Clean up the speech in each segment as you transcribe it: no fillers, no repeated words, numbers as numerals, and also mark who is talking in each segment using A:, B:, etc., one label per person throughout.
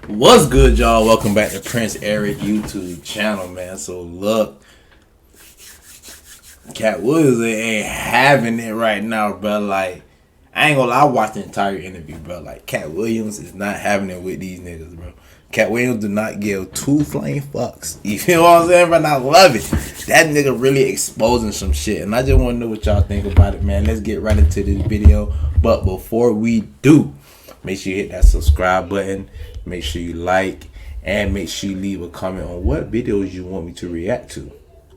A: What's good, y'all? Welcome back to Prince Eric YouTube channel, man. So look, Katt Williams ain't having it right now, bro. Like, I ain't gonna lie, I watched the entire interview, bro. Like, Katt Williams is not having it with these niggas, bro. Katt Williams do not give two flame fucks. You feel what I'm saying, bro? And I love it. That nigga really exposing some shit. And I just want to know what y'all think about it, man. Let's get right into this video. But before we do, make sure you hit that subscribe button. Make sure you like. And make sure you leave a comment on what videos you want me to react to.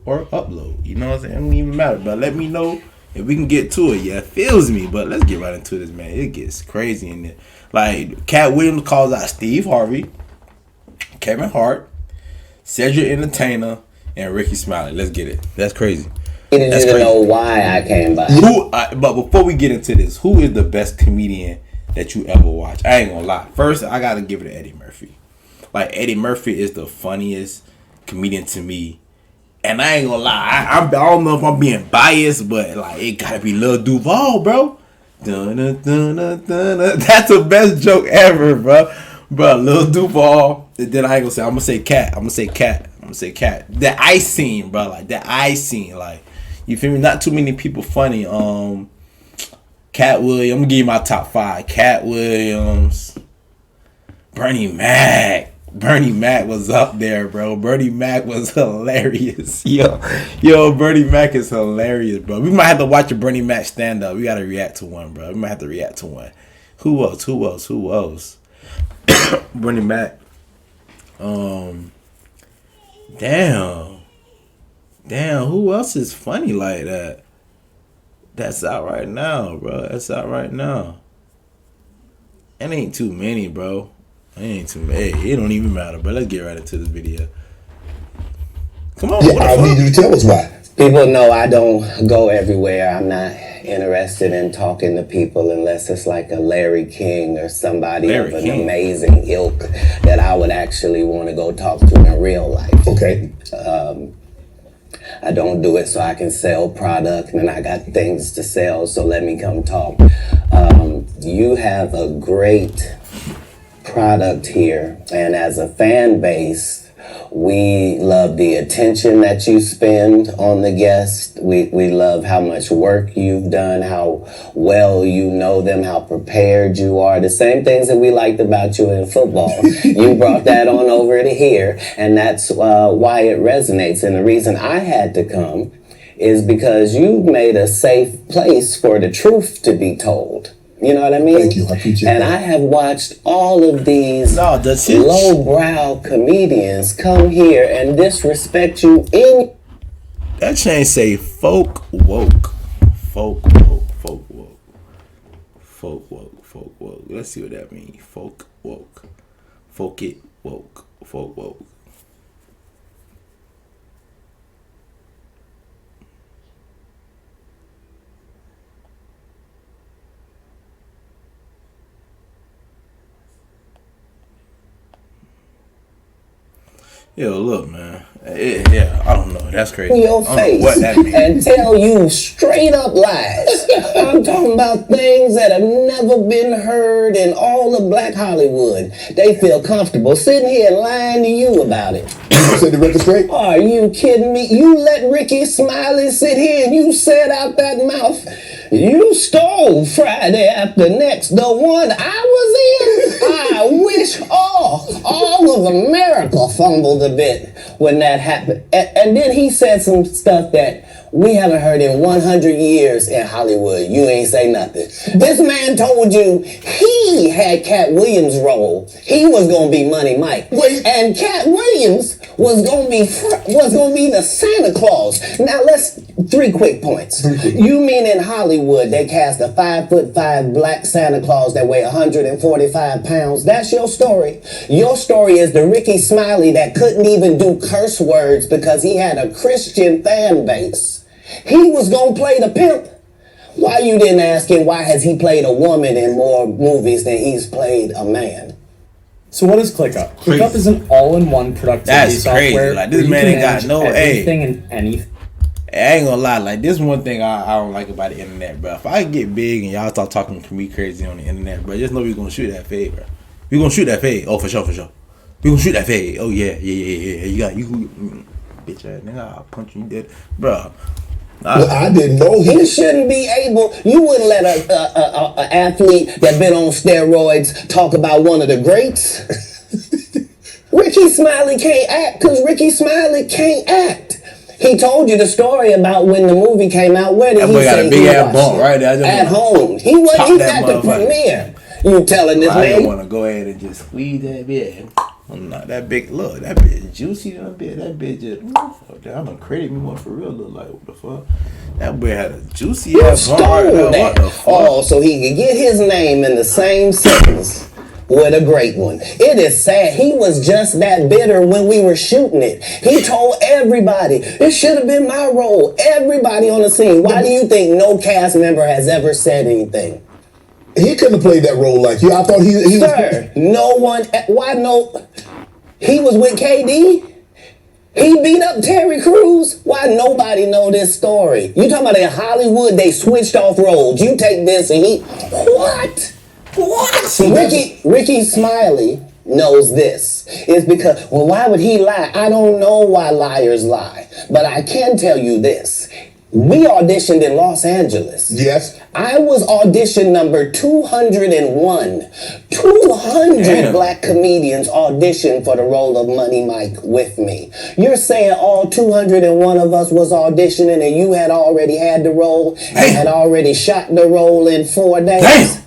A: Or upload. You know what I'm saying? It don't even matter. But let me know if we can get to it. Yeah, it feels me. But let's get right into this, man. It gets crazy in there. Like, Katt Williams calls out Steve Harvey, Kevin Hart, Cedric Entertainer, and Ricky Smiley. Let's get it. That's crazy.
B: That's crazy. Know why I came by.
A: But before we get into this, who is the best comedian that you ever watched? I ain't gonna lie. First, I gotta give it to Eddie Murphy. Like, Eddie Murphy is the funniest comedian to me. And I ain't gonna lie. I don't know if I'm being biased, but like, it gotta be Lil Duval, bro. That's the best joke ever, bro. Bro, Lil Duval. Then I ain't gonna say. I'm gonna say Katt. The ice scene, bro. Like, the ice scene. Like, you feel me? Not too many people funny. Katt Williams. I'm gonna give you my top 5. Katt Williams. Bernie Mac. Bernie Mac was up there, bro. Bernie Mac was hilarious. Yo, Bernie Mac is hilarious, bro. We might have to watch a Bernie Mac stand up. We gotta react to one, bro. We might have to react to one. Who else? Bernie Mac. Damn. Who else is funny like that? That's out right now, bro. It ain't too many, bro. It don't even matter, bro. Let's get right into this video. Come on.
C: Yeah, I need you to tell us why.
B: People know I don't go everywhere. I'm not interested in talking to people unless it's like a Larry King or somebody of an amazing ilk that I would actually want to go talk to in real life.
C: Okay.
B: I don't do it so I can sell product, and I got things to sell, so let me come talk. You have a great product here, and as a fan base, we love the attention that you spend on the guest. We love how much work you've done, how well you know them, how prepared you are. The same things that we liked about you in football. You brought that on over to here, and that's why it resonates. And the reason I had to come is because you made a safe place for the truth to be told. You know what I mean?
C: Thank you. I appreciate that.
B: And I have watched all of these lowbrow comedians come here and disrespect you in...
A: That chain say folk woke. Let's see what that means. Folk woke. Folk it woke. Folk woke. Yo, look, man. Yeah, I don't know. That's crazy.
B: Your face
A: what that means.
B: And tell you straight up lies. I'm talking about things that have never been heard in all of Black Hollywood. They feel comfortable sitting here lying to you about it.
C: You said the record straight?
B: Are you kidding me? You let Ricky Smiley sit here and you said out that mouth, you stole Friday After Next, the one I was in. I wish all of America fumbled a bit when that happened. And then he said some stuff that we haven't heard in 100 years in Hollywood. You ain't say nothing. This man told you he had Katt Williams' role. He was gonna be Money Mike. And Katt Williams was gonna be the Santa Claus. Now let's 3 quick points. You mean in Hollywood they cast a 5'5" black Santa Claus that weigh 145 pounds? That's your story. Your story is the Ricky Smiley that couldn't even do curse words because he had a Christian fan base. He was gonna play the pimp. Why you didn't ask him why has he played a woman in more movies than he's played a man?
D: So what is ClickUp? ClickUp is an all-in-one productivity software.
A: Like, this man ain't got no
D: everything and anything.
A: I ain't gonna lie, like, this one thing I don't like about the internet, bro. If I get big and y'all start talking to me crazy on the internet, bro, just know we gonna shoot that fade, bro. We gonna shoot that fade. Oh, for sure. We gonna shoot that fade. Oh yeah. You bitch ass nigga. I'll punch you dead, bro.
C: Well, I didn't know
B: He shouldn't be able. You wouldn't let a athlete that been on steroids talk about one of the greats. Ricky Smiley can't act because Ricky Smiley can't act. He told you the story about when the movie came out. Where did he say he watched it?
A: Right there.
B: At home. He wasn't even at the premiere. You telling this man?
A: I don't want to go ahead and just squeeze that bitch. Not that big. Look, that bitch juicy. That bitch just. I'm gonna credit me one for real. Look like what the fuck? That boy had a juicy ass
B: stole that. Oh, so he could get his name in the same sentence with a great one. It is sad. He was just that bitter when we were shooting it. He told everybody, it should have been my role. Everybody on the scene. Why do you think no cast member has ever said anything?
C: He couldn't have played that role like you. I thought he
B: Sir, no one. Why no? He was with KD. He beat up Terry Crews. Why nobody know this story? You talking about in Hollywood? They switched off roles. You take this and he what? Ricky Smiley knows this. It's because, well, why would he lie? I don't know why liars lie, but I can tell you this. We auditioned in Los Angeles.
C: Yes.
B: I was audition number 201. 200 black comedians auditioned for the role of Money Mike with me. You're saying all 201 of us was auditioning and you had already had the role and had already shot the role in 4 days?
A: Damn.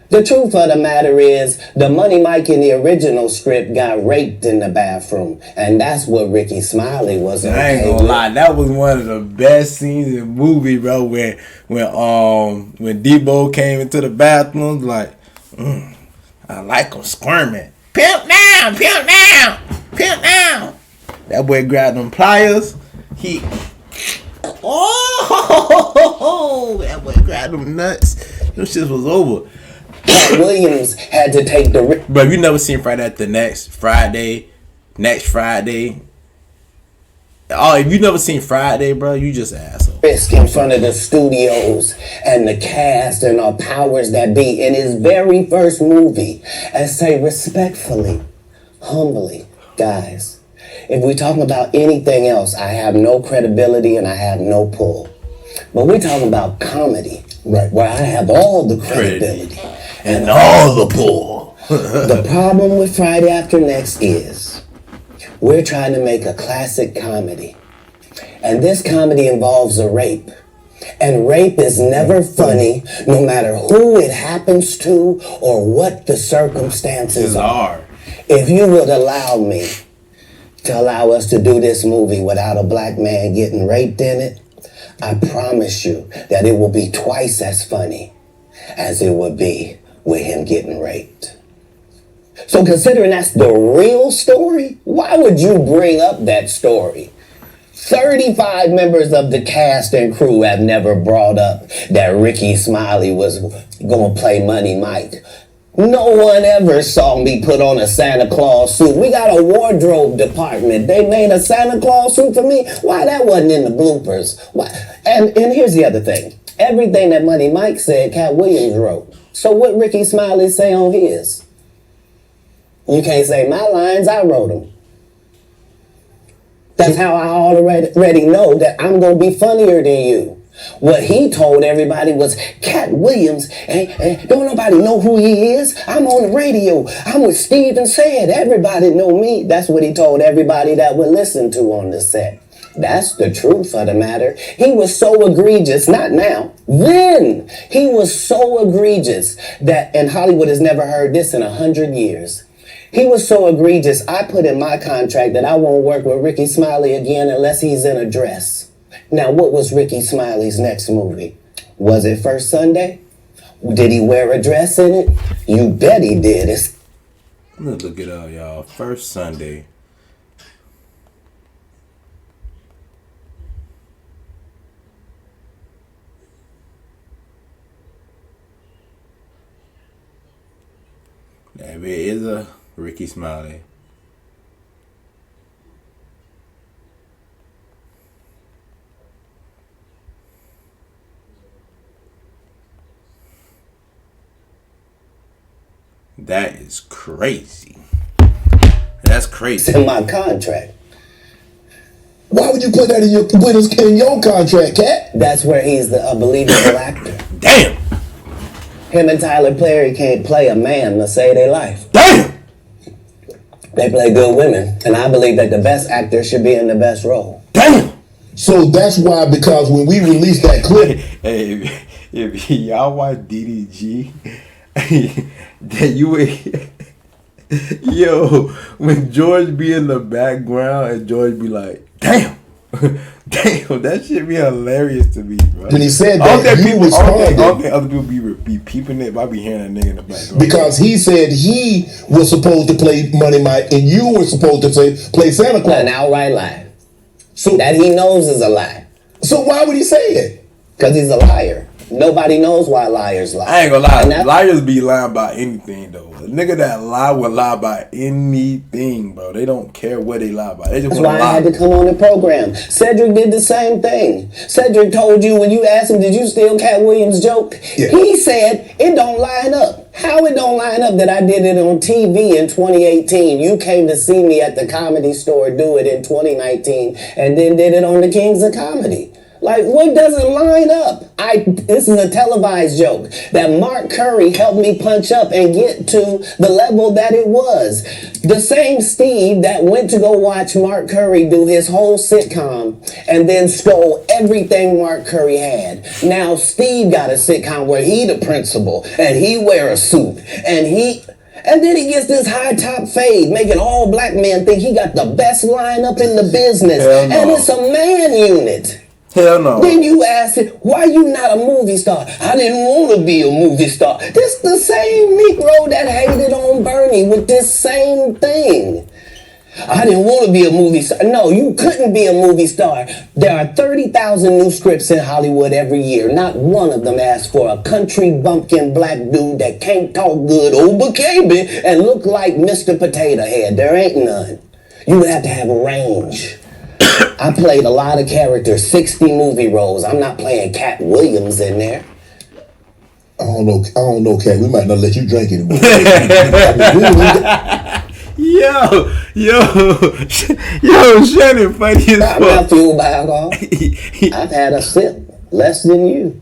B: The truth of the matter is, the Money Mike in the original script got raped in the bathroom, and that's what Ricky Smiley was.
A: I ain't gonna lie, that was one of the best scenes in the movie, bro. When Debo came into the bathroom, like, I like him squirming. Pimp down, pimp down, pimp down. That boy grabbed them pliers. That boy grabbed them nuts. Them shits was over.
B: Katt Williams had to take the...
A: Bro, you never seen Friday After Next Friday. Oh, if you never seen Friday, bro, you just an asshole.
B: Risk in front of the studios and the cast and our powers that be in his very first movie and say respectfully, humbly, guys, if we're talking about anything else, I have no credibility and I have no pull. But we're talking about comedy, right, where I have all the credibility. And all the pull. The problem with Friday After Next is we're trying to make a classic comedy. And this comedy involves a rape. And rape is never funny, no matter who it happens to or what the circumstances are. If you would allow me to allow us to do this movie without a black man getting raped in it, I promise you that it will be twice as funny as it would be with him getting raped. So considering that's the real story, why would you bring up that story? 35 members of the cast and crew have never brought up that Ricky Smiley was going to play Money Mike. No one ever saw me put on a Santa Claus suit. We got a wardrobe department. They made a Santa Claus suit for me. Why that wasn't in the bloopers? Why? And here's the other thing. Everything that Money Mike said, Katt Williams wrote. So what Ricky Smiley say on his? You can't say my lines, I wrote them. That's how I already know that I'm going to be funnier than you. What he told everybody was Katt Williams, and don't nobody know who he is. I'm on the radio. I'm with Steve and Said. Everybody know me. That's what he told everybody that would listen to on the set. That's the truth of the matter. He was so egregious, not now, then he was so egregious that, and Hollywood has never heard this in 100 years. He was so egregious, I put in my contract that I won't work with Ricky Smiley again unless he's in a dress. Now, what was Ricky Smiley's next movie? Was it First Sunday? Did he wear a dress in it? You bet he did.
A: I'm gonna look it up, y'all. First Sunday. There is a Ricky Smiley. That is crazy. That's crazy.
B: It's in my contract.
C: Why would you put that in your contract, Katt?
B: That's where he's a believable actor.
A: Damn.
B: Him and Tyler Perry can't play a man to save their life.
A: Damn.
B: They play good women, and I believe that the best actor should be in the best role.
A: Damn.
C: So that's why, because when we released that clip,
A: Hey, if y'all watch DDG, that you would, yo, when George be in the background and George be like, damn, damn, that shit be hilarious to me, bro.
C: when he said
A: I don't
C: that,
A: think
C: you
A: people, I
C: responded.
A: don't think other people be peeping it, but I be hearing that nigga in the background.
C: Because he said he was supposed to play Money Mike and you were supposed to play Santa Claus.
B: An outright lie.
C: So
B: That he knows is a lie.
C: So why would he say it?
B: Because he's a liar. Nobody knows why liars lie.
A: I ain't gonna lie,
B: And that-
A: liars be lying about anything though. A nigga that lie will lie about anything, bro. They don't care what they lie about. They just
B: That's
A: want
B: why
A: to lie.
B: I had to come on the program. Cedric did the same thing. Cedric told you when you asked him, did you steal Katt Williams' joke?
C: Yeah.
B: He said, it don't line up. How it don't line up that I did it on TV in 2018? You came to see me at the Comedy Store do it in 2019 and then did it on the Kings of Comedy. Like, what doesn't line up? This is a televised joke that Mark Curry helped me punch up and get to the level that it was. The same Steve that went to go watch Mark Curry do his whole sitcom and then stole everything Mark Curry had. Now Steve got a sitcom where he the principal and he wear a suit and then he gets this high top fade, making all black men think he got the best lineup in the business.
A: Hell no.
B: And it's a man unit.
A: Hell no.
B: Then you ask it, why you not a movie star? I didn't want to be a movie star. This the same Negro that hated on Bernie with this same thing. I didn't want to be a movie star. No, you couldn't be a movie star. There are 30,000 new scripts in Hollywood every year. Not one of them asks for a country bumpkin black dude that can't talk good Oba-Kaby and look like Mr. Potato Head. There ain't none. You would have to have range. I played a lot of characters, 60 movie roles. I'm not playing Katt Williams in there.
C: I don't know, Katt. We might not let you drink anymore.
A: Yo, Shannon funny as
B: I'm not
A: fuck.
B: fueled by alcohol. I've had a sip, less than you.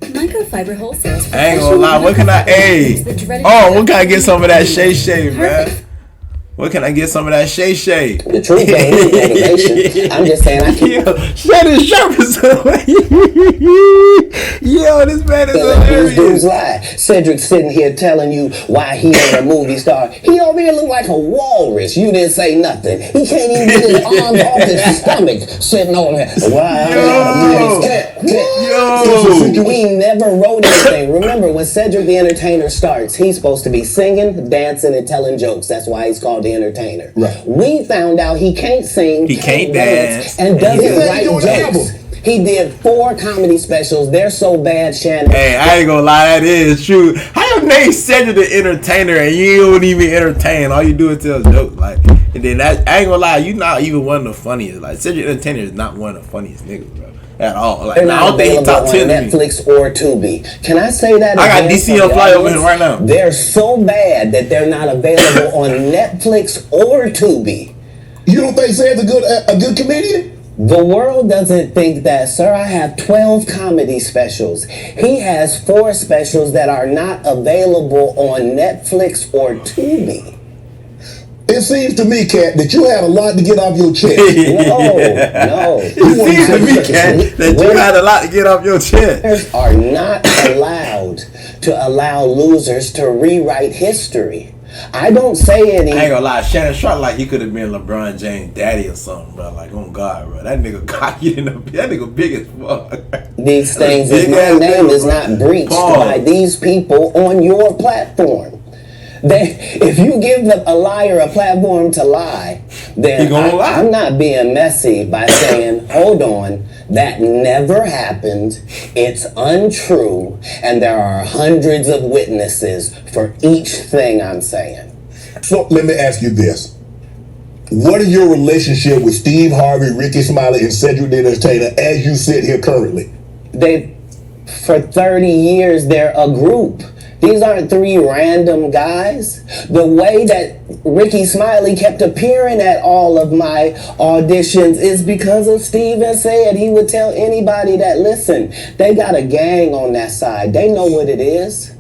E: Microfiber wholesales.
A: I ain't gonna lie, what can I, hey, what can I get some of that Shay, man? What can I get some of that Shay?
B: The truth ain't motivation. I'm just saying I can.
A: Yo, Shannon Sharp is yo, this man is
B: These dudes
A: hilarious.
B: lie. Cedric sitting here telling you why he ain't a movie star. He over here look like a walrus. You didn't say nothing. He can't even get his arms off his stomach sitting over here. Why I'm not a movie star?
A: Yo.
B: He never wrote anything. Remember, when Cedric the Entertainer starts, he's supposed to be singing, dancing, and telling jokes. That's why he's called the Entertainer.
C: Right.
B: We found out he can't sing,
A: He can't dance,
B: and doesn't
C: he
B: write
C: doing an
B: jokes.
C: album.
B: He did 4 comedy specials. They're so bad, Shannon.
A: Hey, I ain't gonna lie, that is true. How your name Cedric the Entertainer and you don't even entertain? All you do is tell jokes, like, and then that, I ain't gonna lie, you not even one of the funniest. Like, Cedric the Entertainer is not one of the funniest niggas, bro, at all. Like,
B: They're
A: I
B: not
A: don't think he
B: available
A: top
B: on
A: 10 to me.
B: Netflix or Tubi. Can I say that?
A: I got
B: again
A: DC
B: for
A: on
B: the
A: fly over
B: audience?
A: here right now.
B: They're so bad that they're not available on Netflix or Tubi.
C: You don't think Sam's a good comedian?
B: The world doesn't think that, sir. I have 12 comedy specials. He has 4 specials that are not available on Netflix or Tubi.
C: It seems to me, Katt, that you had a lot to get off your chest.
B: No.
A: It seems to me, Kat, that you had a lot to get off your chest.
B: Winners are not allowed to allow losers to rewrite history. I don't say any.
A: I ain't gonna lie, Shannon Sharp like he could have been LeBron James' daddy or something, bro. Like, oh God, bro, that nigga cocky in the, that nigga big as fuck.
B: These things, if
A: Big
B: my
A: ass
B: name
A: nigga,
B: is
A: bro.
B: not breached
A: Pause.
B: by these people on your platform. If you give a liar a platform to lie, then
A: He gonna lie.
B: I'm not being messy by saying, hold on, that never happened, it's untrue, and there are hundreds of witnesses for each thing I'm saying.
C: So let me ask you this. What is your relationship with Steve Harvey, Ricky Smiley, and Cedric the Entertainer as you sit here currently?
B: For 30 years, they're a group. These aren't three random guys. The way that Ricky Smiley kept appearing at all of my auditions is because of Steven said he would tell anybody that, listen, they got a gang on that side. They know what it is.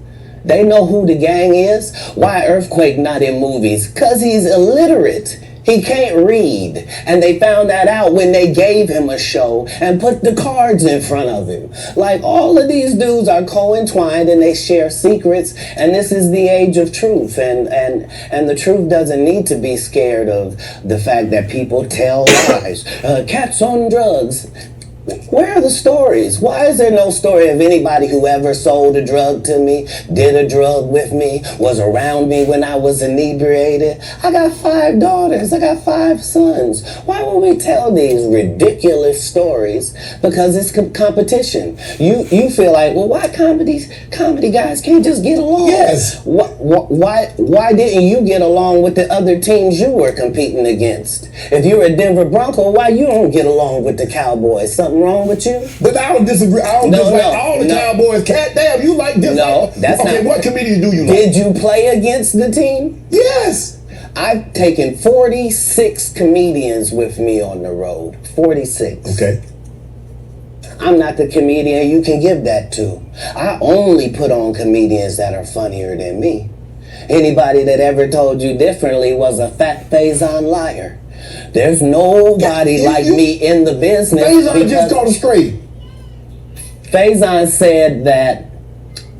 B: They know who the gang is. Why Earthquake not in movies? Because he's illiterate. He can't read. And they found that out when they gave him a show and put the cards in front of him. Like, all of these dudes are co-entwined and they share secrets. And this is the age of truth. And the truth doesn't need to be scared of the fact that people tell lies. Katt's on drugs. Where are the stories? Why is there no story of anybody who ever sold a drug to me, did a drug with me, was around me when I was inebriated? I got 5 daughters. I got 5 sons. Why would we tell these ridiculous stories? Because it's competition. You feel like, well, why comedy guys can't just get along?
C: Yes.
B: Why didn't you get along with the other teams you were competing against? If you're a Denver Bronco, why you don't get along with the Cowboys? Something wrong with you?
C: But I don't disagree. I don't dislike all the Cowboys. Katt, damn, you like this?
B: No, that's
C: okay,
B: not.
C: What comedians do you like?
B: Did you play against the team?
C: Yes.
B: I've taken 46 comedians with me on the road. 46.
C: Okay.
B: I'm not the comedian you can give that to. I only put on comedians that are funnier than me. Anybody that ever told you differently was a fat Faison liar. There's nobody like me in the business.
C: Faison just called him straight.
B: Faison said that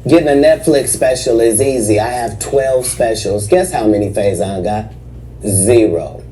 B: getting a Netflix special is easy. I have 12 specials. Guess how many Faison got? 0.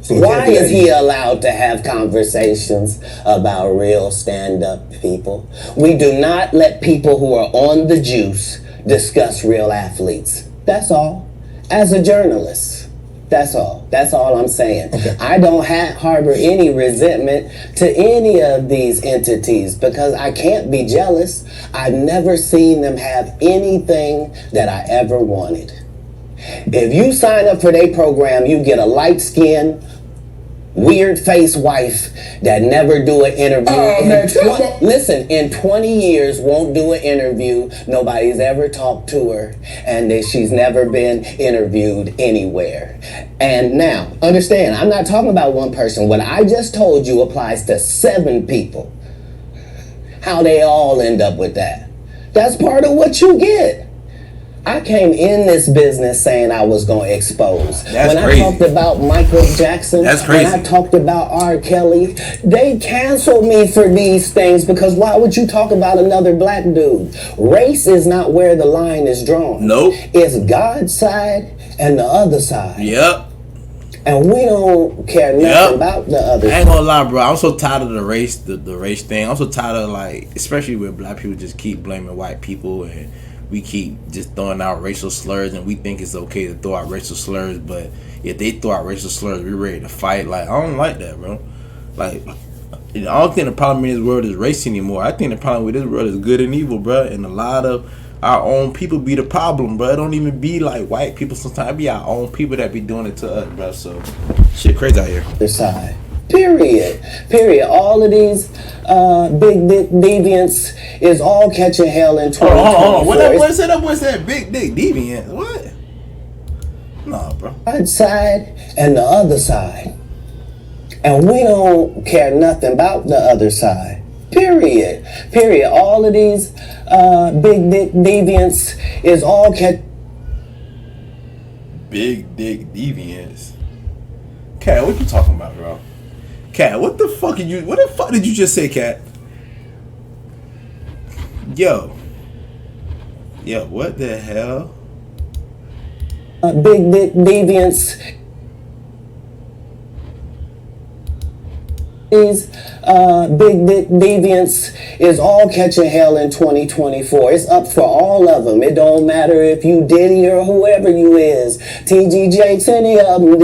C: So
B: why is he allowed to have conversations about real stand-up people? We do not let people who are on the juice discuss real athletes. That's all. As a journalist. That's all. That's all I'm saying.
C: Okay.
B: I don't harbor any resentment to any of these entities because I can't be jealous. I've never seen them have anything that I ever wanted. If you sign up for their program, you get a light-skinned, weird-faced wife that never do an interview. Listen, in 20 years, won't do an interview. Nobody's ever talked to her, and she's never been interviewed anywhere. And now, understand, I'm not talking about one person. What I just told you applies to 7 people. How they all end up with that. That's part of what you get. I came in this business saying I was going to expose. When I talked about Michael Jackson, when I talked about R. Kelly, they canceled me for these things because why would you talk about another black dude? Race is not where the line is drawn.
A: Nope.
B: It's God's side and the other side.
A: Yep.
B: And we don't care nothing about the other side.
A: I ain't gonna lie, bro. I'm so tired of the race thing. I'm so tired of, like, especially when black people just keep blaming white people and we keep just throwing out racial slurs and we think it's okay to throw out racial slurs, but if they throw out racial slurs, we're ready to fight. Like, I don't like that, bro. Like, I don't think the problem in this world is race anymore. I think the problem with this world is good and evil, bro. And a lot of our own people be the problem, bro. It don't even be like white people sometimes. It be our own people that be doing it to us, bro. So, shit crazy out here.
B: Other side. Period. All of these big dick deviants is all catching hell in 2024.
A: Hold on. What's that big dick deviant? What? Nah, bro.
B: One side and the other side. And we don't care nothing about the other side. Period. All of these big dick deviants is all
A: Big dick deviants. Katt, what you talking about, bro? Katt, what the fuck did you just say, Katt? Yo, what the hell?
B: Big dick deviants. These big dick deviants is all catching hell in 2024. It's up for all of them. It don't matter if you Diddy or whoever you is, TG Jakes, any of them.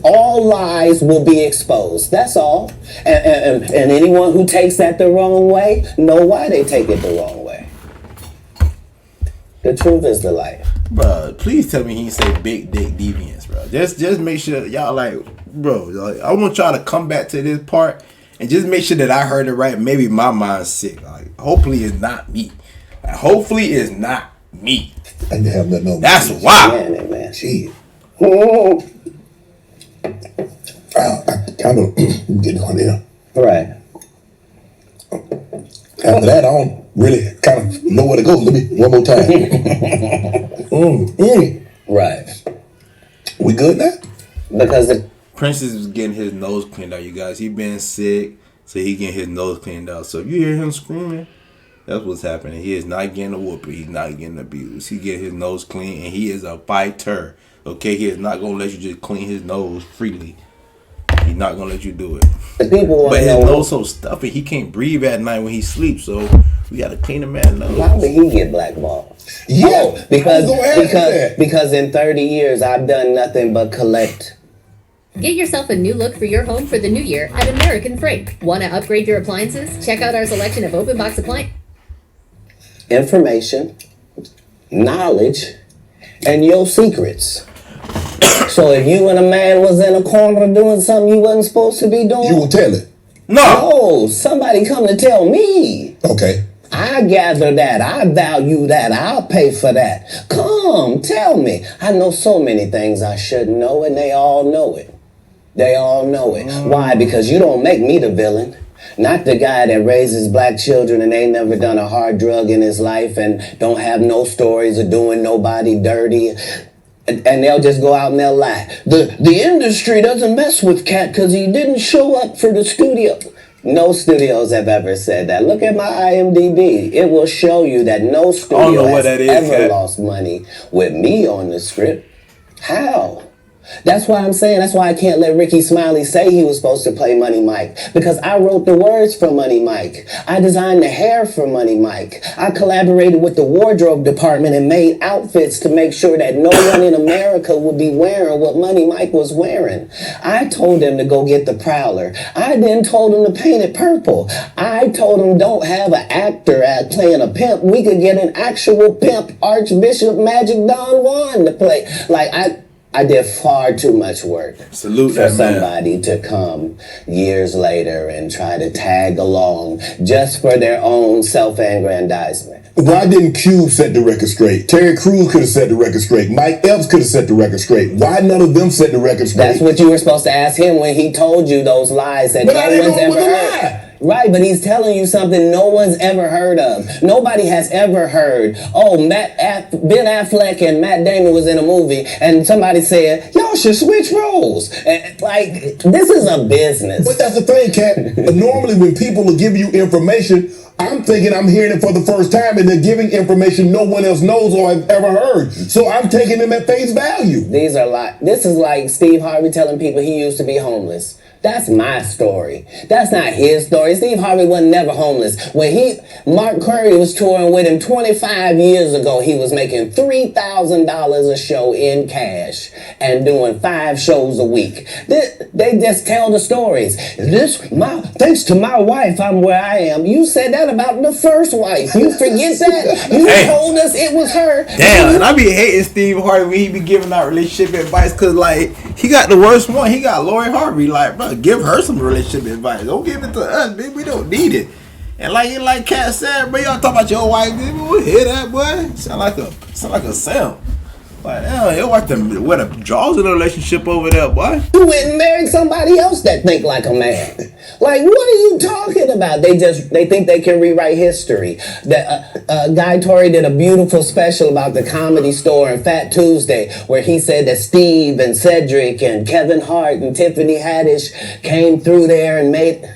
B: All lies will be exposed. That's all. And anyone who takes that the wrong way, know why they take it the wrong way. The truth is the light.
A: Bro, please tell me he say big dick deviants, bro. Just make sure y'all bro, I want y'all to come back to this part and just make sure that I heard it right. Maybe my mind's sick. Like, hopefully it's not me. Hopefully it's not me.
C: I didn't have nothing on.
A: That's wild.
B: Man.
C: Shit.
B: Oh.
C: I kind of getting on there.
B: Right.
C: After that, I don't really kind of know where to go. Let me one more time.
B: Right.
C: We good now?
B: Because the
A: Princess is getting his nose cleaned out, you guys. He been sick, so he getting his nose cleaned out. So if you hear him screaming, that's what's happening. He is not getting a whooping. He's not getting abused. He getting his nose clean, and he is a fighter. Okay, he is not gonna let you just clean his nose freely. He's not gonna let you do it.
B: the people want
A: But
B: to
A: his
B: know
A: nose so stuffy, he can't breathe at night when he sleeps. So we gotta clean the man's nose.
B: how did he get blackballed?
C: Yeah.
B: Oh,
C: I was gonna ask that.
B: because in 30 years I've done nothing but collect.
E: Get yourself a new look for your home for the new year at American Freight. Want to upgrade your appliances? Check out our selection of open box appliances.
B: Information, knowledge, and your secrets. So if you and a man was in a corner doing something you wasn't supposed to be doing,
C: You will tell it.
A: No.
B: oh, somebody come to tell me.
C: Okay.
B: I gather that. I value that. I'll pay for that. Come, tell me. I know so many things I shouldn't know, and they all know it. They all know it. Why? Because you don't make me the villain. Not the guy that raises black children and ain't never done a hard drug in his life and don't have no stories of doing nobody dirty. And they'll just go out and they'll lie. The industry doesn't mess with Katt because he didn't show up for the studio. No studios have ever said that. Look at my IMDb. It will show you that no studio has ever lost money with me on the script. How? That's why I'm saying, that's why I can't let Ricky Smiley say he was supposed to play Money Mike. Because I wrote the words for Money Mike. I designed the hair for Money Mike. I collaborated with the wardrobe department and made outfits to make sure that no one in America would be wearing what Money Mike was wearing. I told him to go get the Prowler. I then told him to paint it purple. I told him don't have an actor at playing a pimp. We could get an actual pimp, Archbishop Magic Don Juan to play. Like, I did far too much work
A: Salute
B: for
A: that man.
B: somebody to come years later and try to tag along just for their own self-aggrandizement.
C: Why didn't Cube set the record straight? Terry Crews could have set the record straight. Mike Epps could have set the record straight. Why none of them set the record straight?
B: That's what you were supposed to ask him when he told you those lies that
C: But I
B: no
C: didn't
B: one's
C: know it
B: ever
C: was a
B: heard.
C: lie.
B: Right, but he's telling you something no one's ever heard of. Nobody has ever heard, oh, Ben Affleck and Matt Damon was in a movie, and somebody said, y'all should switch roles. And, like, this is a business.
C: But that's the thing, Kat. Normally when people will give you information, I'm thinking I'm hearing it for the first time, and they're giving information no one else knows or have ever heard. So I'm taking them at face value.
B: These are like, this is like Steve Harvey telling people he used to be homeless. That's my story. That's not his story. Steve Harvey wasn't never homeless. When Mark Curry was touring with him 25 years ago, he was making $3,000 a show in cash and doing 5 shows a week. They just tell the stories. Thanks to my wife, I'm where I am. You said that about the first wife. You forget that? You told us it was her.
A: Damn, and I be hating Steve Harvey when he be giving out relationship advice because, like, he got the worst one. He got Lori Harvey. Like, bro, give her some relationship advice. Don't give it to us, bitch. We don't need it. And like Katt said, bro, y'all talk about your wife. We hear that, boy. Sound like a sound. Like, hell, your wife what a draws in a relationship over there, boy.
B: You went and married somebody else that think like a man. Like, what are you talking about? They think they can rewrite history. Guy Torrey did a beautiful special about the Comedy Store and Fat Tuesday, where he said that Steve and Cedric and Kevin Hart and Tiffany Haddish came through there and made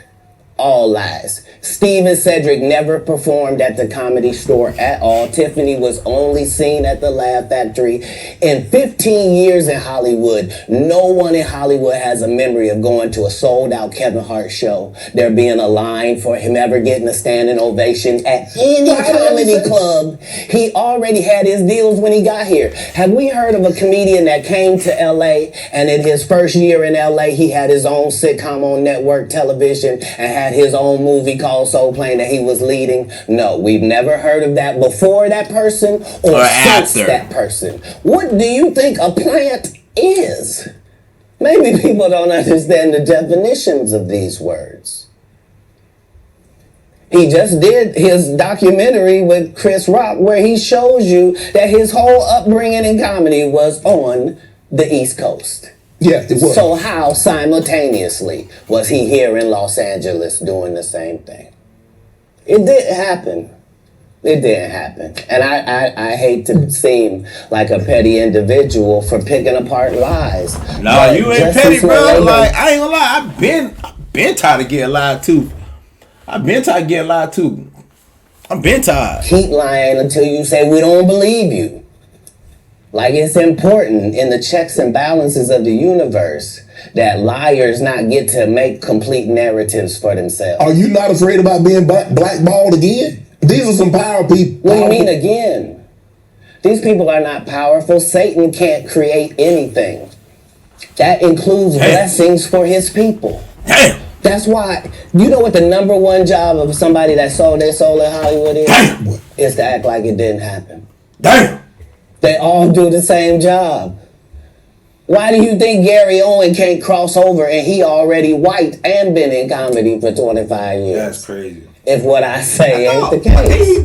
B: all lies. Steve and Cedric never performed at the Comedy Store at all. Tiffany was only seen at the Laugh Factory. In 15 years in Hollywood, no one in Hollywood has a memory of going to a sold-out Kevin Hart show, there being a line for him ever getting a standing ovation at any comedy club. He already had his deals when he got here. Have we heard of a comedian that came to LA and in his first year in LA, he had his own sitcom on network television and had his own movie called Soul Plane that he was leading? No, we've never heard of that before that person or since that person. What do you think a plant is? Maybe people don't understand the definitions of these words. He just did his documentary with Chris Rock where he shows you that his whole upbringing in comedy was on the East Coast.
C: Yeah, it was.
B: So how simultaneously was he here in Los Angeles doing the same thing? It didn't happen. It didn't happen. And I hate to seem like a petty individual for picking apart lies.
A: Nah, you ain't petty, bro. Like, I ain't gonna lie, I've been tired of getting lied to. I've been tired of getting lied to. I've been tired.
B: Keep lying until you say we don't believe you. Like, it's important in the checks and balances of the universe that liars not get to make complete narratives for themselves.
C: Are you not afraid about being blackballed again? These are some power people.
B: What do you mean again? These people are not powerful. Satan can't create anything. That includes blessings for his people.
A: Damn.
B: That's why, you know what the number one job of somebody that sold their soul in Hollywood is?
A: Damn.
B: Is to act like it didn't happen.
A: Damn.
B: They all do the same job. Why do you think Gary Owen can't cross over and he already white and been in comedy for 25 years?
A: That's crazy.
B: If what I say ain't the case.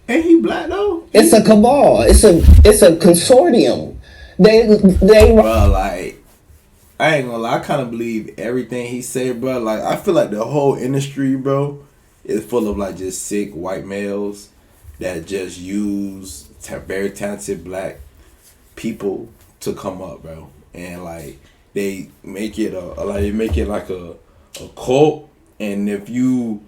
A: Ain't he black though?
B: It's a cabal. It's a consortium. They
A: Bro, like, I ain't gonna lie, I kind of believe everything he said, bro. Like, I feel like the whole industry, bro, is full of like just sick white males that just use very talented black people to come up, bro. And like they make it like a cult, and if you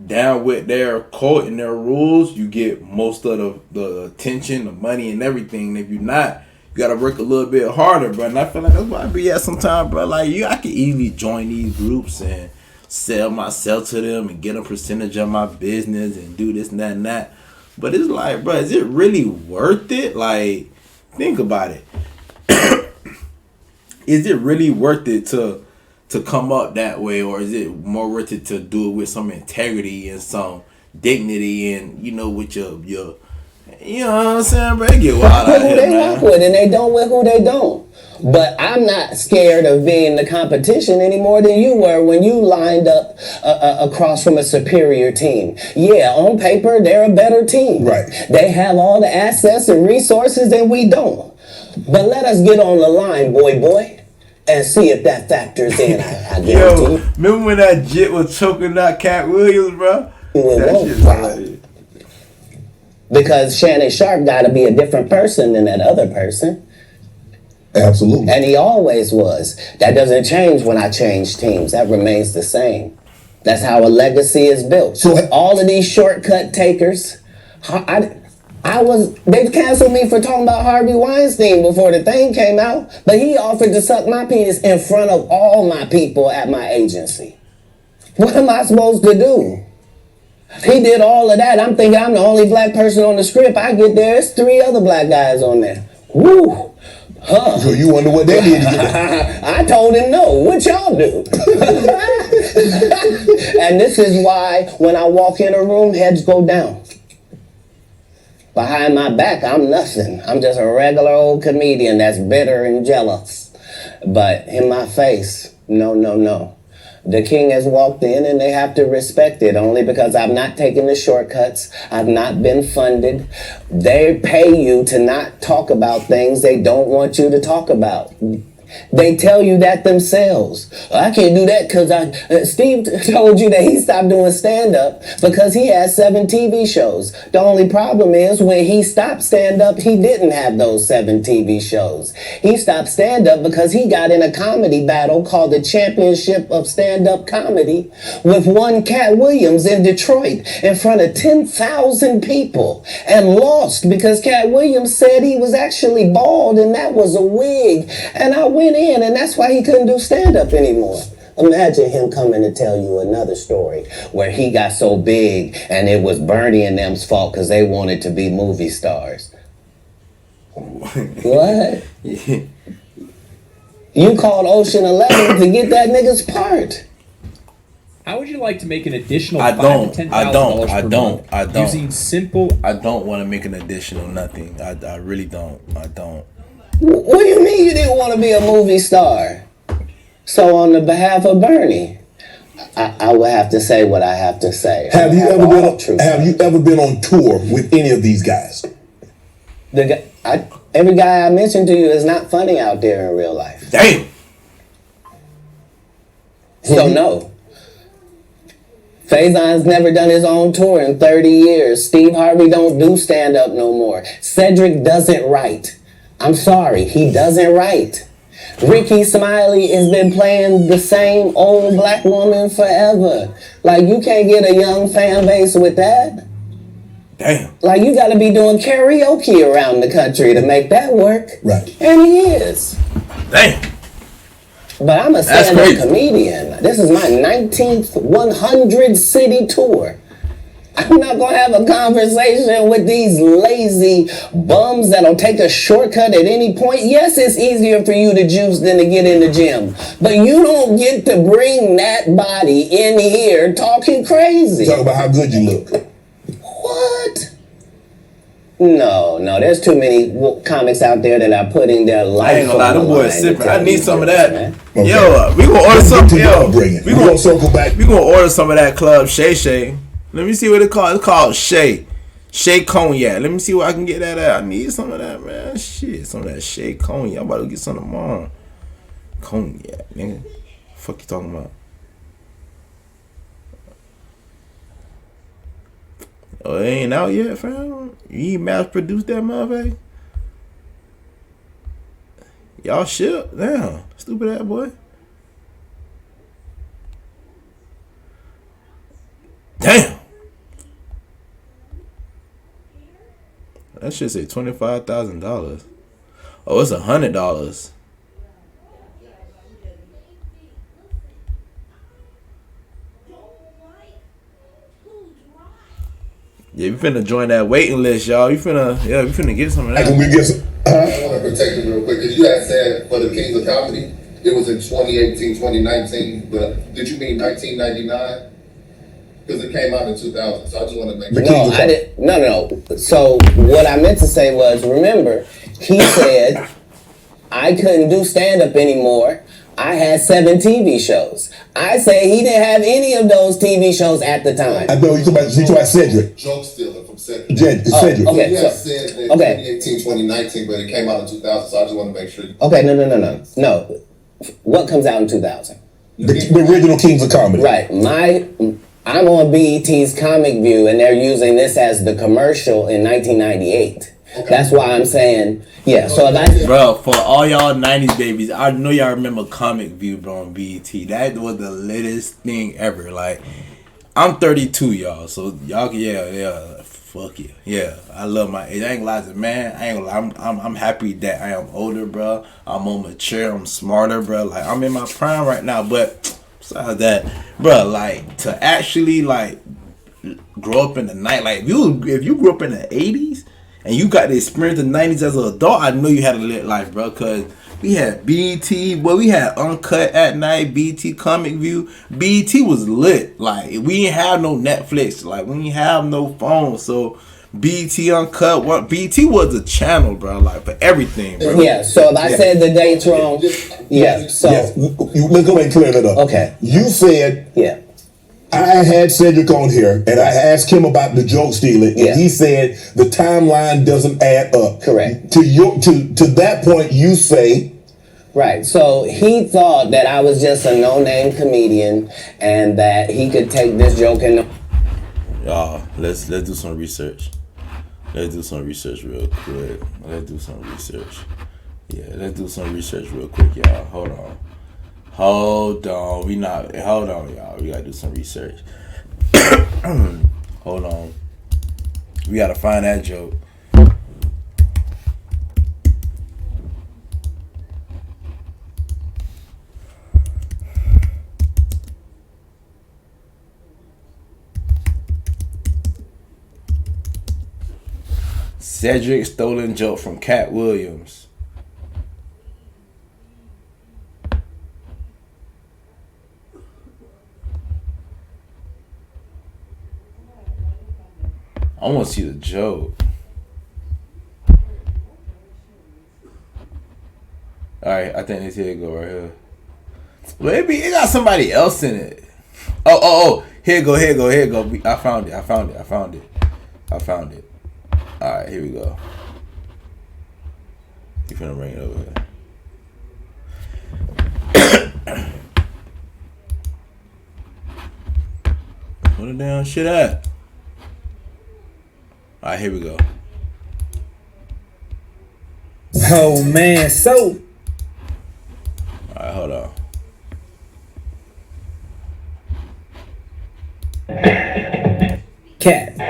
A: down with their cult and their rules, you get most of the attention, the money, and everything. And if you're not, you gotta work a little bit harder, bro. And I feel like that's why I be at sometimes, bro. Like, I can easily join these groups and sell myself to them and get a percentage of my business and do this and that and that. But it's like, bro, is it really worth it? Like, think about it. Is it really worth it to come up that way, or is it more worth it to do it with some integrity and some dignity and with your you know what I'm saying, bro? They get wild out here,
B: they rock with, and they don't with who they don't. But I'm not scared of being the competition any more than you were when you lined up across from a superior team. Yeah, on paper, they're a better team.
C: Right.
B: They have all the assets and resources and we don't. But let us get on the line, boy, and see if that factors in. I guarantee
A: you. Remember when that jit was choking out Katt Williams, bro? That shit's hilarious.
B: Because Shannon Sharp got to be a different person than that other person.
C: Absolutely.
B: And he always was. That doesn't change when I change teams. That remains the same. That's how a legacy is built. So all of these shortcut takers, they've canceled me for talking about Harvey Weinstein before the thing came out, but he offered to suck my penis in front of all my people at my agency. What am I supposed to do? He did all of that. I'm thinking I'm the only black person on the script. I get there, there's 3 other black guys on there. Woo! Huh.
C: So you wonder what they did.
B: I told him no. What y'all do? And this is why when I walk in a room, heads go down. Behind my back, I'm nothing. I'm just a regular old comedian that's bitter and jealous. But in my face, no. The king has walked in and they have to respect it only because I've not taken the shortcuts. I've not been funded. They pay you to not talk about things they don't want you to talk about. They tell you that themselves. I can't do that because Steve told you that he stopped doing stand-up because he had 7 TV shows. The only problem is when he stopped stand-up, he didn't have those 7 TV shows. He stopped stand-up because he got in a comedy battle called the Championship of Stand-Up Comedy with one Katt Williams in Detroit in front of 10,000 people and lost because Katt Williams said he was actually bald and that was a wig. And I went in, and that's why he couldn't do stand-up anymore. Imagine him coming to tell you another story where he got so big and it was Bernie and them's fault because they wanted to be movie stars. What? You called Ocean 11 to get that nigga's part.
D: How would you like to make an additional $5,000 to $10,000 per month using simple...
A: I don't want to make an additional nothing. I really don't. I don't.
B: What do you mean you didn't want to be a movie star? So on the behalf of Bernie, I will have to say what I have to say.
C: Have you ever been on tour with any of these guys?
B: Every guy I mentioned to you is not funny out there in real life.
A: Damn.
B: So no. Faison's never done his own tour in 30 years. Steve Harvey don't do stand-up no more. Cedric doesn't write. I'm sorry, he doesn't write. Ricky Smiley has been playing the same old black woman forever. Like, you can't get a young fan base with that.
A: Damn.
B: Like, you gotta be doing karaoke around the country to make that work.
C: Right.
B: And he is.
A: Damn.
B: But I'm a stand-up comedian. This is my 19th 100 city tour. I'm not gonna have a conversation with these lazy bums that'll take a shortcut at any point. Yes, it's easier for you to juice than to get in the gym. But you don't get to bring that body in here talking crazy.
C: Talk about how good you look.
B: What? No, there's too many comics out there that are putting their life.
A: I ain't gonna lie, them boys sipping. I need some of that.
B: Man.
C: Okay.
A: Yo, we gonna order something.
C: We gonna circle back.
A: We gonna order some of that Club Shay. Let me see what it called. It's called Shay Cognac. Let me see what I can get that at. I need some of that, man. Shit, some of that Shay Cognac. I'm about to get some tomorrow. Cognac, nigga. Fuck you talking about? Oh, it ain't out yet, fam. You ain't mass produced that motherfucker? Y'all shit? Damn. Stupid ass boy. Damn. That shit say $25,000. Oh, it's $100. Yeah, we finna join that waiting list, y'all. We finna get some of that.
C: Can we get some?
F: I want to protect it real quick because you had said for the Kings of Comedy, it was in 2018, 2019, but did you mean 1999? Because it came out in 2000, so I just want to make sure.
B: No, I didn't. No. So what I meant to say was, remember, he said I couldn't do stand-up anymore. I had 7 TV shows. I say he didn't have any of those TV shows at the time.
C: I know you talking about Cedric.
F: Joke stealer from Cedric.
C: Cedric.
B: Okay.
F: You had said that 2018, 2019, but it came out in 2000, so I just want to make sure.
B: Okay, no. What comes out in 2000?
C: The original Kings of Comedy.
B: Right. I'm on BET's Comic View, and they're using this as the commercial in 1998. Okay. That's why I'm saying, yeah. So if
A: bro, for all y'all 90s babies, I know y'all remember Comic View, bro, on BET. That was the latest thing ever. Like, I'm 32, y'all. So y'all, yeah. Fuck you. Yeah, I love my age. I ain't gonna lie, man. I ain't gonna lie. I'm happy that I am older, bro. I'm more mature. I'm smarter, bro. Like, I'm in my prime right now, but besides that, bro, like, to actually, like, grow up in the night, like, if you grew up in the 80s and you got the experience of the 90s as an adult, I know you had a lit life, bro, because we had BET, we had Uncut at night, BET Comic View. BET was lit. Like, we didn't have no Netflix. Like, we didn't have no phone, so BET Uncut, BET was a channel, bro, like, for everything, bro.
B: Yeah, so if I said the dates wrong, so.
C: Yes. Let's go ahead and clear that up.
B: Okay.
C: You said,
B: yeah,
C: I had Cedric on here, and I asked him about the joke stealing, and he said the timeline doesn't add up.
B: Correct.
C: To that point, you say.
B: Right. So he thought that I was just a no-name comedian, and that he could take this joke and.
A: Y'all, let's do some research. Let's do some research real quick. Let's do some research. Yeah, let's do some research real quick, y'all. Hold on. Hold on, y'all. We gotta do some research. Hold on. We gotta find that joke. Cedric stolen joke from Katt Williams. I want to see the joke. Alright, I think this here go right here. Maybe it got somebody else in it. Oh. Here you go. I found it. All right, here we go. You finna bring it over here. What the damn shit at? All right, here we go.
G: Oh man, so.
A: All right, hold on.
G: Katt.
H: You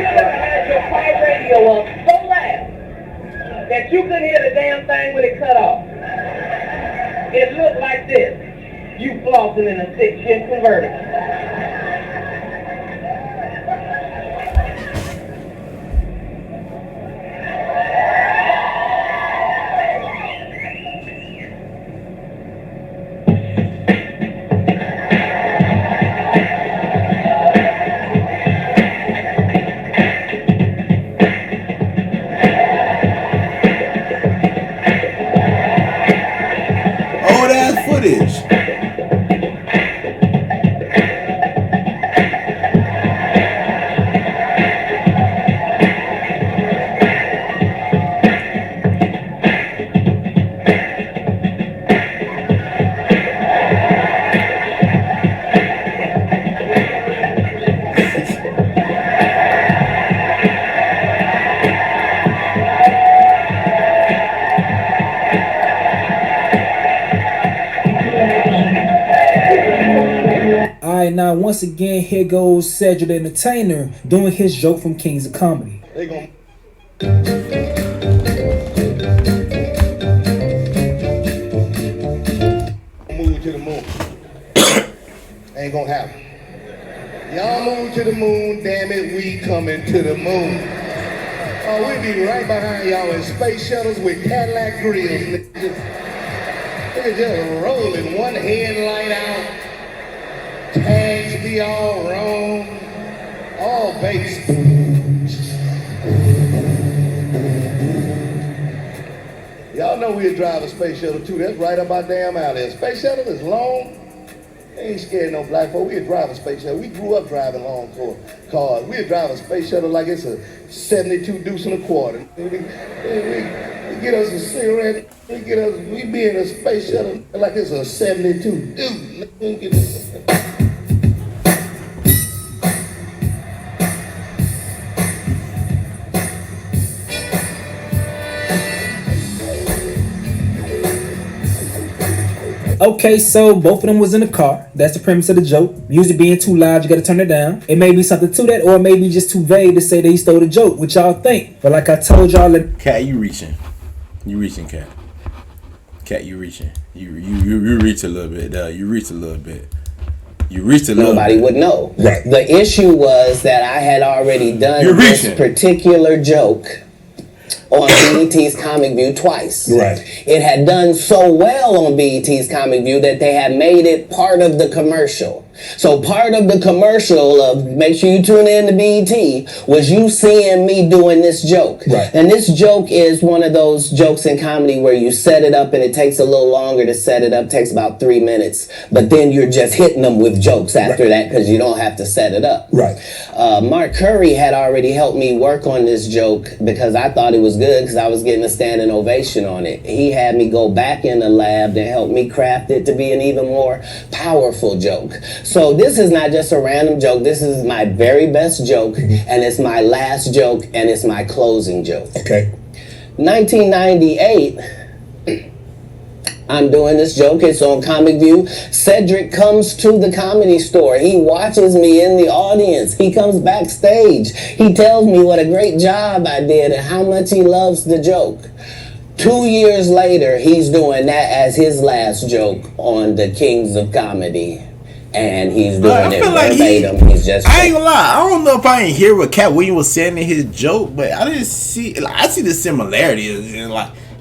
H: ever had your car radio on so loud that you couldn't hear the damn thing when it cut off? It looked like this. You flossing in a 6-shift converter.
G: Now, once again, here goes Cedric the Entertainer doing his joke from Kings of Comedy.
C: They gon' move to the moon. Ain't gonna happen. Y'all move to the moon, damn it, we coming to the moon. Oh, we'll be right behind y'all in space shuttles with Cadillac grills. Nigga just rolling, one headlight out. Tags be all wrong, all base. Y'all know we'll drive a space shuttle too. That's right up our damn alley. A space shuttle is long. They ain't scared no black folk. We'll drive a space shuttle. We grew up driving long cars. We'll drive a space shuttle like it's a 72 deuce and a quarter. We get us a cigarette. We be in a space shuttle like it's a 72 deuce.
G: Okay, so both of them was in the car. That's the premise of the joke. Music being too loud, you gotta turn it down. It may be something to that, or it may be just too vague to say that he stole the joke, which y'all think. But like I told y'all,
A: Katt, you reaching, Katt. Katt, you reaching. You reach a little bit. You reached a little bit.
B: Nobody would know.
C: Right.
B: The issue was that I had already done this particular joke on BET's Comic View twice.
C: Right.
B: It had done so well on BET's Comic View that they had made it part of the commercial. So part of the commercial of make sure you tune in to BET was you seeing me doing this joke.
C: Right.
B: And this joke is one of those jokes in comedy where you set it up and it takes a little longer to set it up, takes about 3 minutes, but then you're just hitting them with jokes after that because you don't have to set it up.
C: Right.
B: Mark Curry had already helped me work on this joke because I thought it was good because I was getting a standing ovation on it. He had me go back in the lab to help me craft it to be an even more powerful joke. So this is not just a random joke. This is my very best joke, and it's my last joke, and it's my closing joke.
C: Okay.
B: 1998, I'm doing this joke. It's on Comic View. Cedric comes to the Comedy Store. He watches me in the audience. He comes backstage. He tells me what a great job I did and how much he loves the joke. 2 years later, he's doing that as his last joke on the Kings of Comedy. And he's doing it verbatim. He's just.
A: I ain't gonna lie. I don't know if I didn't hear what Katt Williams was saying in his joke, but I didn't see. I see the similarity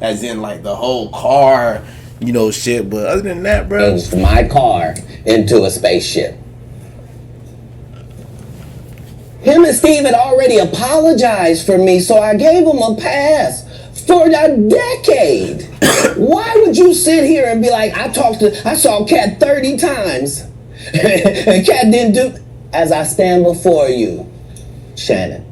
A: as in the whole car, shit. But other than that, bro,
B: changed my car into a spaceship. Him and Steve had already apologized for me, so I gave him a pass for a decade. Why would you sit here and be like, I saw Katt 30 times? And Katt didn't do. As I stand before you, Shannon,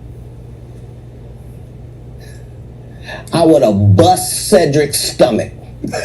B: I would have bust Cedric's stomach. There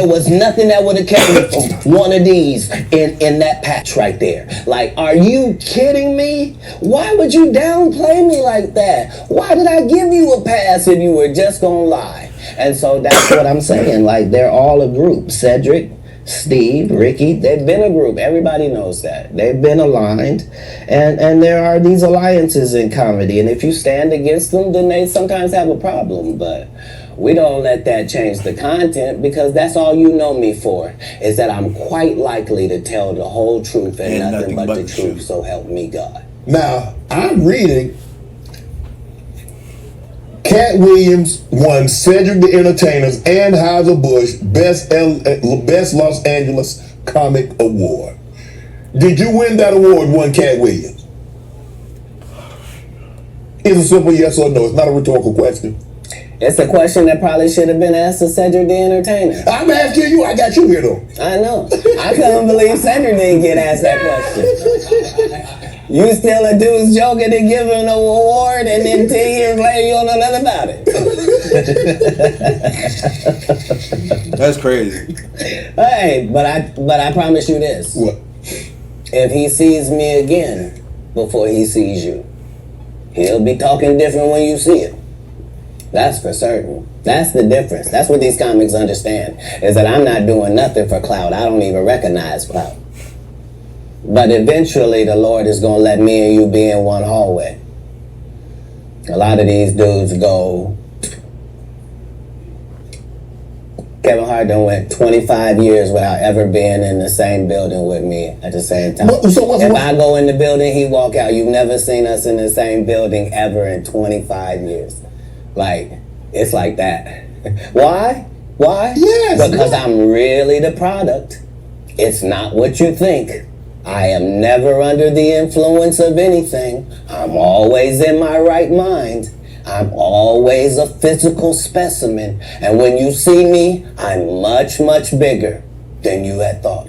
B: was nothing that would have kept me from one of these in that patch right there. Like, are you kidding me? Why would you downplay me like that? Why did I give you a pass if you were just gonna lie? And so that's what I'm saying. Like, they're all a group. Cedric, Steve, Ricky, they've been a group. Everybody knows that. They've been aligned. And there are these alliances in comedy. And if you stand against them, then they sometimes have a problem. But we don't let that change the content, because that's all you know me for, is that I'm quite likely to tell the whole truth and nothing but the truth, so help me God.
C: Now, I'm reading Katt Williams won Cedric the Entertainer's Anheuser-Busch Best Los Angeles Comic Award. Did you win that award, won Katt Williams? It's a simple yes or no. It's not a rhetorical question.
B: It's a question that probably should have been asked to Cedric the Entertainer.
C: I'm asking you. I got you here, though.
B: I know. I couldn't believe Cedric didn't get asked that question. You still a dude's joking to give him an award, and then 10 years later you don't know nothing about it.
A: That's crazy.
B: Hey, but I promise you this.
C: What?
B: If he sees me again before he sees you, he'll be talking different when you see it. That's for certain. That's the difference. That's what these comics understand, is that I'm not doing nothing for clout. I don't even recognize clout. But eventually the Lord is going to let me and you be in one hallway. A lot of these dudes go... Kevin Hart done went 25 years without ever being in the same building with me at the same time. If I go in the building, he walk out. You've never seen us in the same building ever in 25 years. Like, it's like that. Why? Why?
C: Yes.
B: Because I'm really the product. It's not what you think. I am never under the influence of anything. I'm always in my right mind. I'm always a physical specimen. And when you see me, I'm much, much bigger than you had thought.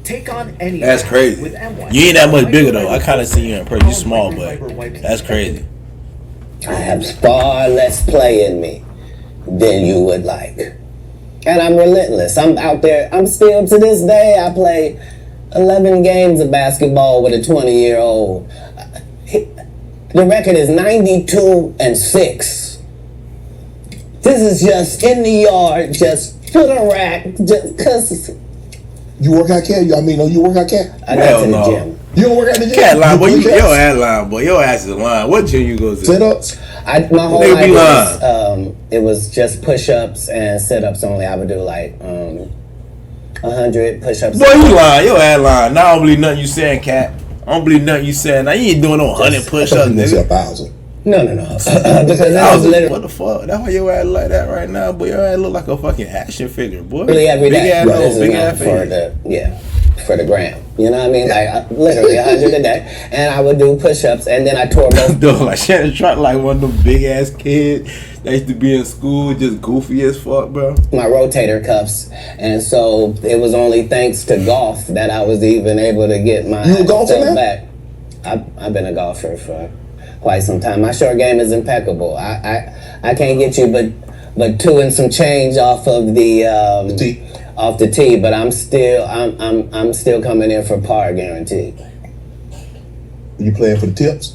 D: Take on any.
A: That's crazy. You ain't that much bigger, though. I kind of see you in person. You're small, but that's crazy.
B: I have far less play in me than you would like. And I'm relentless. I'm out there. I'm still, to this day, I play 11 games of basketball with a 20-year-old. The record is 92-6. This is just in the yard, just put a rack, just cause.
C: You work out, Katt? I mean, you work out, Katt?
B: I got to the gym.
C: You don't work out in the gym?
A: Katt line, boy. Your ass line, boy. Your ass is lying. What gym you go to?
C: Sit-ups?
B: My whole life was, it was just push-ups and sit-ups only. I would do like 100 push-ups.
A: Boy, you lying. Your ass lying. Now I don't believe nothing you saying, Katt. I don't believe nothing you saying. Now you ain't doing no 100 push-ups, nigga.
C: 1,000.
B: No. Because that was literally...
A: What the fuck? That's why your ass like that right now, boy. Your ass look like a fucking action figure, boy.
B: Really every day.
A: Big ass nose, big ass face.
B: For the gram. You know what I mean? Like, literally 100 a day. And I would do push-ups, and then I tore both.
A: Dude, like Shannon Trot, like one of them big-ass kids that used to be in school, just goofy as fuck, bro.
B: My rotator cuffs. And so it was only thanks to golf that I was even able to get my stuff back. I've been a golfer for quite some time. My short game is impeccable. I can't get you but 2 and some change off of the tee, but I'm still coming in for par guaranteed.
C: You playing for the tips?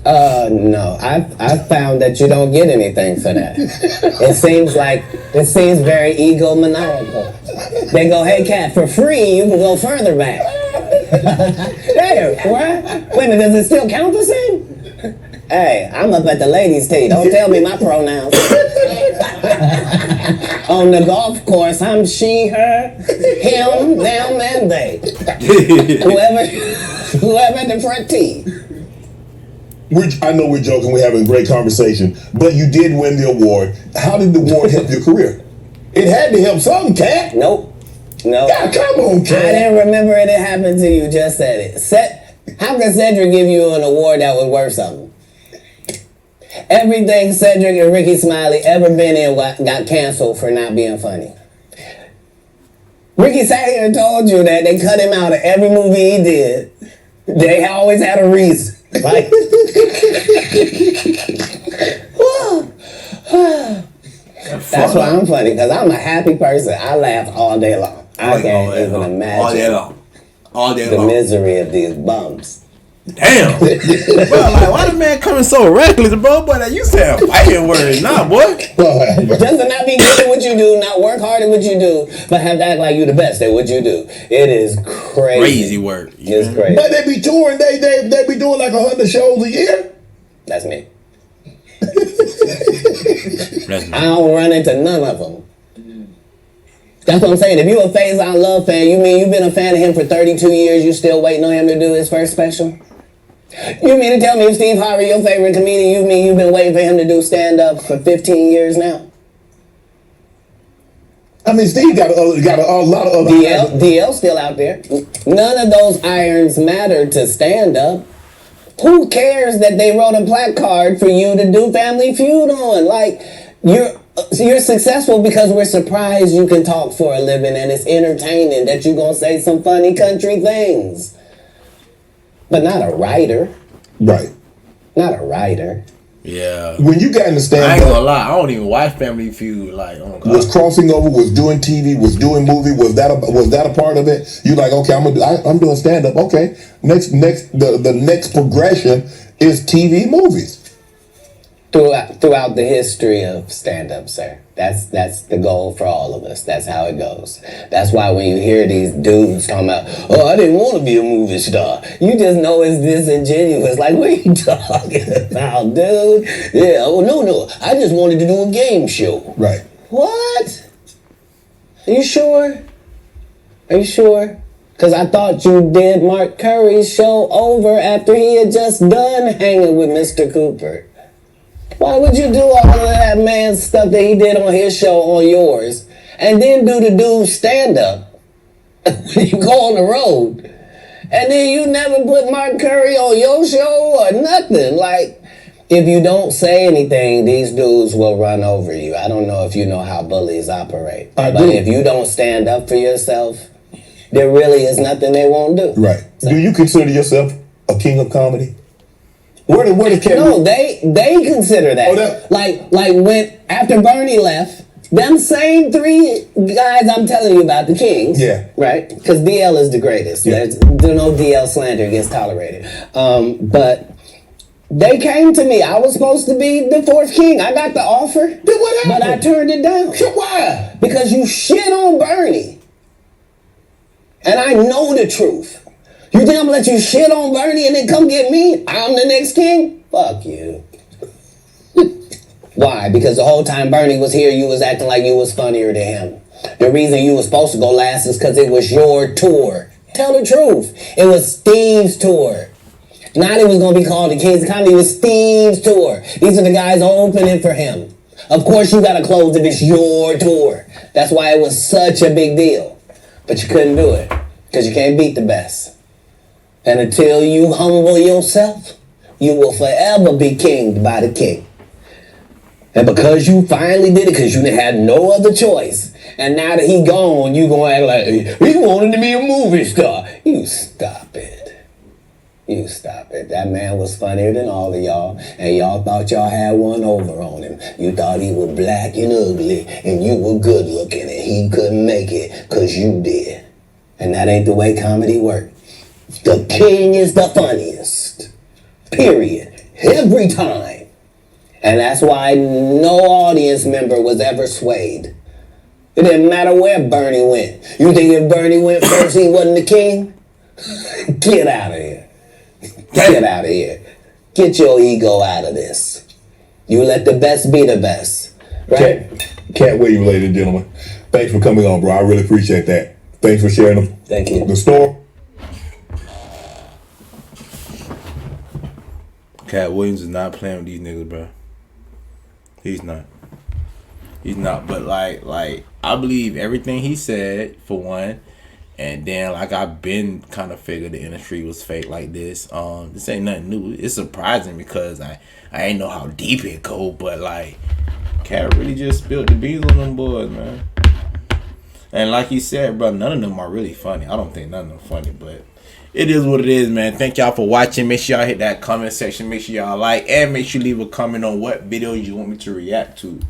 B: No. I've found that you don't get anything for that. It seems very egomaniacal. They go, hey Katt, for free you can go further back. There, what? Wait a minute, does it still count the same? Hey, I'm up at the ladies' tee. Don't tell me my pronouns. On the golf course, I'm she, her, him, them, and they. Whoever at the front tee.
C: I know we're joking, we're having a great conversation, but you did win the award. How did the award help your career? It had to help something, Katt.
B: Nope.
C: God, come on, Katt.
B: I didn't remember it happened to you, just said it. How can Cedric give you an award that was worth something? Everything Cedric and Ricky Smiley ever been in got canceled for not being funny. Ricky sat here and told you that they cut him out of every movie he did. They always had a reason. Like, that's why I'm funny, because I'm a happy person. I laugh all day long. I can't even imagine
A: all day long.
B: The misery of these bums.
A: Damn. Bro, like, why the man coming so reckless, bro? Boy, you saying fighting words, nah, boy.
B: Just to not be good at what you do, not work hard at what you do, but have to act like you the best at what you do. It is crazy.
A: Crazy work.
B: It's crazy.
C: But they be touring, they be doing like 100 shows a year.
B: That's me. I don't run into none of them. That's what I'm saying. If you a Faison Love fan, you mean you've been a fan of him for 32 years, you still waiting on him to do his first special? You mean to tell me if Steve Harvey your favorite comedian, you mean you've been waiting for him to do stand-up for 15 years now?
C: I mean, Steve got a lot of other...
B: DL still out there. None of those irons matter to stand-up. Who cares that they wrote a placard for you to do Family Feud on? Like, you're successful because we're surprised you can talk for a living and it's entertaining that you're going to say some funny country things. But not a writer.
C: Right.
B: Not a writer.
A: Yeah.
C: When you got in the stand-up...
A: I ain't gonna lie, I don't even watch Family Feud. Like, oh God.
C: Was crossing over, was doing TV, was doing movie, was that a part of it? You like, okay, I'm doing stand-up. Okay. The next progression is TV movies.
B: Throughout the history of stand-up, sir. That's the goal for all of us. That's how it goes. That's why when you hear these dudes talking about, oh, I didn't want to be a movie star, you just know it's disingenuous. Like, what are you talking about, dude? Yeah, oh, no, I just wanted to do a game show.
C: Right.
B: What? Are you sure? Are you sure? Because I thought you did Mark Curry's show over after he had just done hanging with Mr. Cooper. Why would you do all of that man's stuff that he did on his show on yours and then do the dude's stand-up when you go on the road? And then you never put Mark Curry on your show or nothing. Like, if you don't say anything, these dudes will run over you. I don't know if you know how bullies operate. But if you don't stand up for yourself, there really is nothing they won't do.
C: Right. So, do you consider yourself a king of comedy? Where did
B: No, they consider that. Like when after Bernie left, them same three guys I'm telling you about, the Kings.
C: Yeah.
B: Right? Because DL is the greatest. Yeah. There's no DL slander gets tolerated. But they came to me. I was supposed to be the fourth king. I got the offer.
C: Then what happened?
B: But I turned it down.
C: Why?
B: Because you shit on Bernie. And I know the truth. You think I'm gonna let you shit on Bernie and then come get me? I'm the next king? Fuck you. Why? Because the whole time Bernie was here, you was acting like you was funnier than him. The reason you was supposed to go last is because it was your tour. Tell the truth. It was Steve's tour. Not it was gonna be called the Kings of Comedy. It was Steve's tour. These are the guys opening for him. Of course you gotta close if it's your tour. That's why it was such a big deal. But you couldn't do it. Because you can't beat the best. And until you humble yourself, you will forever be kinged by the king. And because you finally did it, because you had no other choice, and now that he gone, you gonna act like he wanted to be a movie star. You stop it. You stop it. That man was funnier than all of y'all, and y'all thought y'all had one over on him. You thought he was black and ugly, and you were good looking, and he couldn't make it because you did. And that ain't the way comedy works. The king is the funniest. Period. Every time. And that's why no audience member was ever swayed. It didn't matter where Bernie went. You think if Bernie went first, he wasn't the king? Get out of here. Get out of here. Get your ego out of this. You let the best be the best. Right?
C: Katt Williams, ladies and gentlemen. Thanks for coming on, bro. I really appreciate that. Thanks for sharing the story.
A: Katt Williams is not playing with these niggas, bro. He's not. But like I believe everything he said, for one, and then like I've been kind of figured the industry was fake like this. This ain't nothing new. It's surprising because I ain't know how deep it go, but like Katt really just spilled the beans on them boys, man. And like he said, bro, none of them are really funny. I don't think none of them funny, but it is what it is, man. Thank y'all for watching. Make sure y'all hit that comment section. Make sure y'all like, and make sure you leave a comment on what videos you want me to react to.